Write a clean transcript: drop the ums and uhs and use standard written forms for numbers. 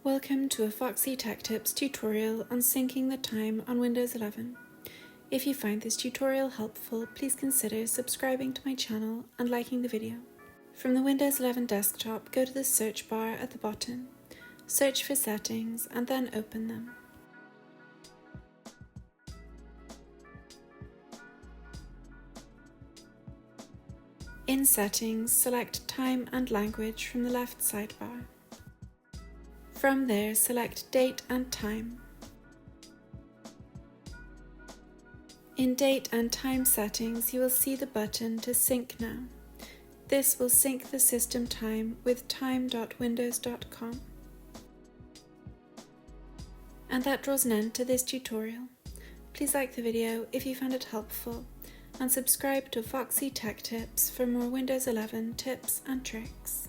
Welcome to a Foxy Tech Tips tutorial on syncing the time on Windows 11. If you find this tutorial helpful, please consider subscribing to my channel and liking the video. From the Windows 11 desktop, go to the search bar at the bottom, search for Settings and then open them. In Settings, select Time and Language from the left sidebar. From there, select Date and Time. In Date and Time settings, you will see the button to Sync Now. This will sync the system time with time.windows.com. And that draws an end to this tutorial. Please like the video if you found it helpful, and subscribe to Foxy Tech Tips for more Windows 11 tips and tricks.